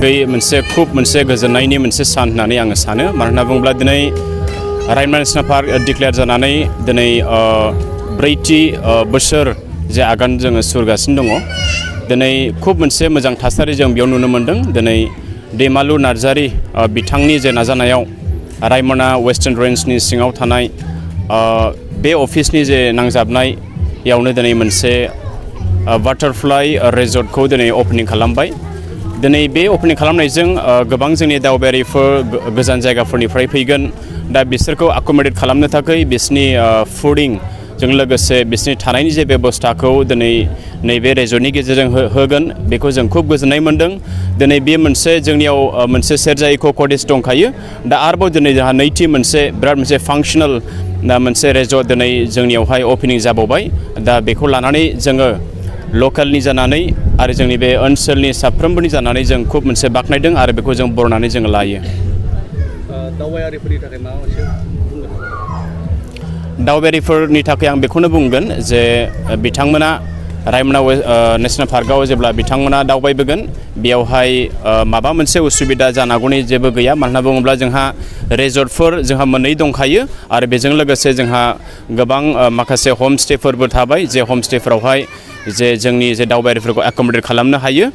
मोनसे खुब मोनसे गोजोननायनि मोनसे सान होननानै आङो सानो मानो होनना बुङोब्ला दिनै रायमना नेसनेल पार्क डिक्लेयार जानानै दिनै 4थि बोसोर जे आगान जोङो सुरगासिनो दङ दिनै खुब मोनसे मोजां थासारि जों बेयाव नुनो मोनदों दिनै दैमालु नार्जारि बिथांनि जे नाजानायाव रायमना वेस्टार्न रेन्जनि सिङाव थानाय बे अफिसनि जे नांजाबनायावनो दिनै मोनसे बाटारफ्लाइ रिजर्टखौ दिनै अपेनिं खालामबाय दिनै बे अपेनिं खालामनायजों गोबां जोंनि दावबायारिफोर गोजान जायगाफोरनिफ्राय फैगोन दा बिसोरखौ एकमडेट खालामनो थाखाय बिसोरनि फुडिं जों लोगोसे बिसोरनि थानायनि जे बेबस्थाखौ दिनै नैबे रिजर्टनि गेजेरजों होगोन बेखौ जों खुब गोजोननाय मोनदों दिनै बे मोनसे जोंनियाव मोनसे सेरजा इक' कटेज दंखायो दा आरोबाव दिनै जोंहा नैथि मोनसे बिराद मोनसे फांसनेल मोनसे रिजर्ट दिनै जोंनियावहाय अपेनिं जाबावबाय दा बेखौ लानानै जोङो लकेलनि जानानै आरो जोंनि बे ओनसोलनि साफ्रोमबोनि जानानै जों खुब मोनसे बाख्नायदों आरो बेखौ जों बरनानै जों लायो दावबायारिफोरनि थाखाय आं बेखौनो बुंगोन जे बिथांमोना रायमना नेसनेल पार्कआव जेब्ला बिथांमोना दावबायबोगोन बेयावहाय माबा मोनसे उसुबिदा जानांगौनि जेबो गैया मानो होनना बुङोब्ला जोंहा रिजर्टफोर जोंहा मोननै दंखायो आरो बेजों लोगोसे जोंहा गोबां माखासे हमस्टेफोरबो थाबाय जे हमस्टेफोरावहाय जे जोंनि जे दावबायारिफोरखौ एकमडेट खालामनो हायो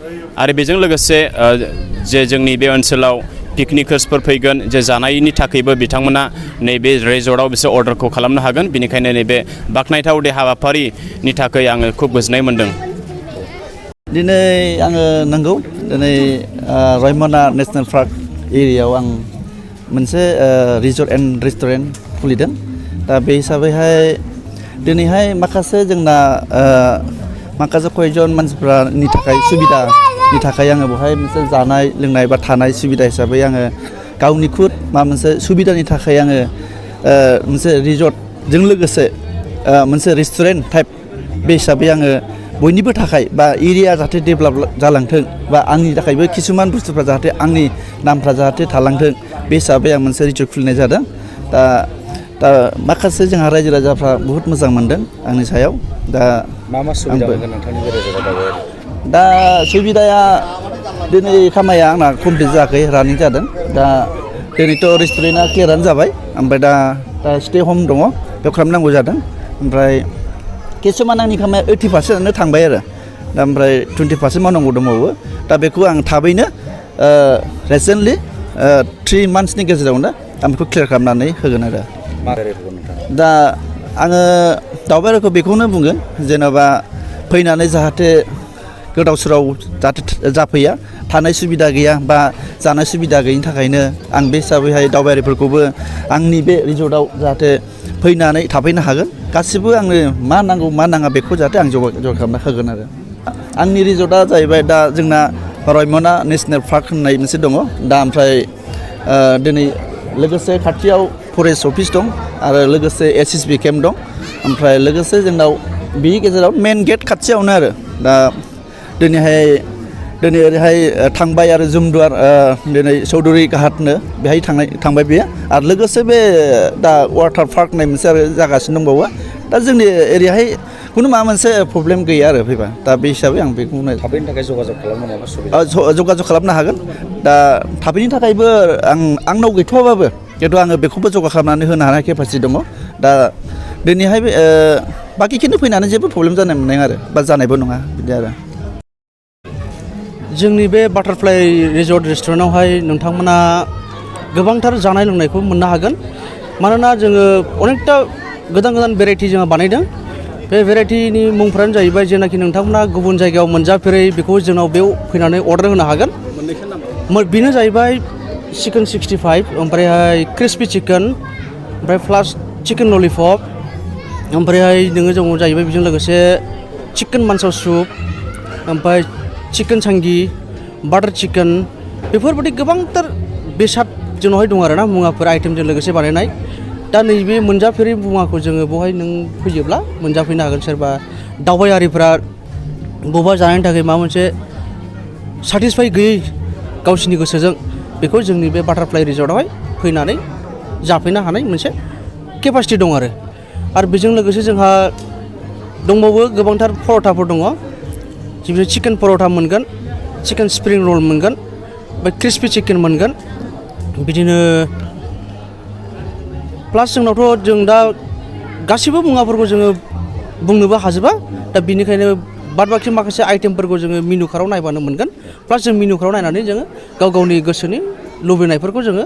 आरो बेजों लोगोसे जे जोंनि बे ओनसोलाव पिकनिकार्सफोर फैगोन जे जानायनि थाखायबो बिथांमोना नैबे रिजर्टआव बिसोर अर्डारखौ खालामनो हागोन बेनिखायनो नैबे बाख्नायथाव बे हाबाफारिनि थाखाय आङो खुब गोजोननाय मोनदों दिनै आङो नंगौ दिनै रायमना नेसनेल पार्क एरियायाव आं मोनसे रिजर्ट एन्ड रेस्टुरेन्ट खुलिदों दा बे हिसाबैहाय दिनैहाय माखासे जोंना माखासे कयजन मानसिफोरनि थाखाय सुबिदानि थाखाय आङो बेवहाय मोनसे जानाय लोंनाय बा थानाय सुबिदा हिसाबै आङो गावनि खुद माबा मोनसे सुबिदानि थाखाय आङो मोनसे रिजर्टजों लोगोसे मोनसे रेस्टुरेन्ट टाइप बे हिसाबै आङो बयनिबो थाखाय बा एरिया जाहाथे डेभेलप जालांथों बा आंनि थाखायबो किसुमान बुस्थुफ्रा जाहाथे आंनि नामफ्रा जाहाथे थालांथों बे हिसाबै आं मोनसे रिजर्ट खुलिनाय जादों दा माखासे जोंहा रायजो राजाफ्रा बहुत मोजां मोनदों आंनि सायाव दा मा सुबिदा मोनगोन नोंथांनि रिजर्टआव दा सुबिदाया दिनै खामानिया आंना कमप्लिट जायाखै रानिं जादों दा दिनैथ' रेस्टुरेन्टआ क्लियारानो जाबाय ओमफ्राय दा स्टे हम दङ बेयाव खालामनांगौ जादों ओमफ्राय किसुमान आंनि खामानिया 80%आनो थांबाय आरो दा ओमफ्राय 20% मावनांगौ दंबावो दा बेखौ आं थाबैनो रिसेन्टलि 3 मान्थ्सनि गेजेरावनो आं बेखौ क्लियार खालामनानै होगोन आरो दा आङो दावबायारिखौ बेखौनो बुंगोन जेनेबा फैनानै जाहाथे गोदाव सोराव जाहाथे जाफैया थानाय सुबिदा गैया बा जानाय सुबिदा गैयिनि थाखायनो आं बे हिसाबैहाय दावबायारिफोरखौबो आंनि बे रिजर्टआव जाहाथे फैनानै थाफैनो हागोन गासिबो आंनो मा नांगौ मा नाङा बेखौ जाहाथे आं जगार खालामना होगोन आरो आंनि रिजर्टआ जाहैबाय दा जोंना रायमना नेसनेल पार्क होननाय मोनसे दङ दा ओमफ्राय दिनै लोगोसे खाथियाव फरेस्ट अफिस दं आरो लोगोसे SSB केम्प दं ओमफ्राय लोगोसे जोंनाव बिनि गेजेराव मेन गेट खाथियावनो आरो दा दिनै ओरैहाय थांबाय आरो जुमदुवार दिनै चौधुरि घाटनो बेहाय थांबाय बेयो आरो लोगोसे बे दा वाटार पार्क होननाय मोनसे आरो जागासिनो दंबावो दा जोंनि एरियाहाय खुनु माबा मोनसे प्रब्लेम गैया आरो फैबा दा बे हिसाबै आं बेखौनो थाबैनि थाखाय जगाजग खालामनो माबा सुबिदा जगाजग खालामनो हागोन दा थाबैनि थाखायबो आंनाव गैथ'वाबाबो खिन्थु आङो बेखौबो जगार खालामनानै होनो हानाय केपासिटि दङ दा दिनैहाय बाखिखिनि फैनानै जेबो प्रब्लेम जानाय मोननाय आरो बा जानायबो नङा बिदि आरो जोंनि बे बाटारफ्लाइ रिजर्ट रेस्टुरेन्टआवहाय नोंथांमोना गोबांथार जानाय लोंनायखौ मोननो हागोन मानोना जोङो अनेकथा गोदान भेराइटि जोङो बानायदों बे भेराइटिनि मुंफ्रानो जाहैबाय जेनाखि नोंथांमोना गुबुन जायगायाव मोनजाफेरै बेखौ जोंनाव बेयाव फैनानै अर्डार होनो हागोन बेनो जाहैबाय चिकेन 65 ओमफ्रायहाय क्रिस्पि चिकेन ओमफ्राय प्लास चिकेन ललिपप ओमफ्रायहाय नोङो जोंनाव जाहैबाय बेजों लोगोसे चिकेन मानसाव सुप ओमफ्राय चिकेन सांगि बाटार चिकेन बेफोरबायदि गोबांथार बेसाद जोंनावहाय दं आरोना मुवाफोर आइटेमजों लोगोसे बानायनाय दा नैबे मोनजाफेरै मुवाखौ जोङो बेवहाय नों फैयोब्ला मोनजाफैनो हागोन सोरबा दावबायारिफ्रा बबेबा जानायनि थाखाय माबा मोनसे सेटिसफाइ गैयै गावसिनि गोसोजों बेखौ जोंनि बे बाटारफ्लाइ रिजर्टआवहाय फैनानै जाफैनो हानाय मोनसे केपासिटि दं आरो बेजों लोगोसे जोंहा दंबावो गोबांथार पर'थाफोर दङ जेरै चिकेन पर'था मोनगोन चिकेन स्प्रिं रल मोनगोन बे क्रिस्पि चिकेन मोनगोन बिदिनो प्लास जोंनावथ' जों दा गासिबो मुवाफोरखौ जोङो बुंनोबो हाजोबा दा बिनिखायनो बाद बाखि माखासे आइटेमफोरखौ जोङो मेनु कार्डआव नायबानो मोनगोन प्लास जों मेनु कार्डआव नायनानै जोङो गाव गावनि गोसोनि लुबैनायफोरखौ जोङो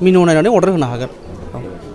मेनु नायनानै अर्डार होनो हागोन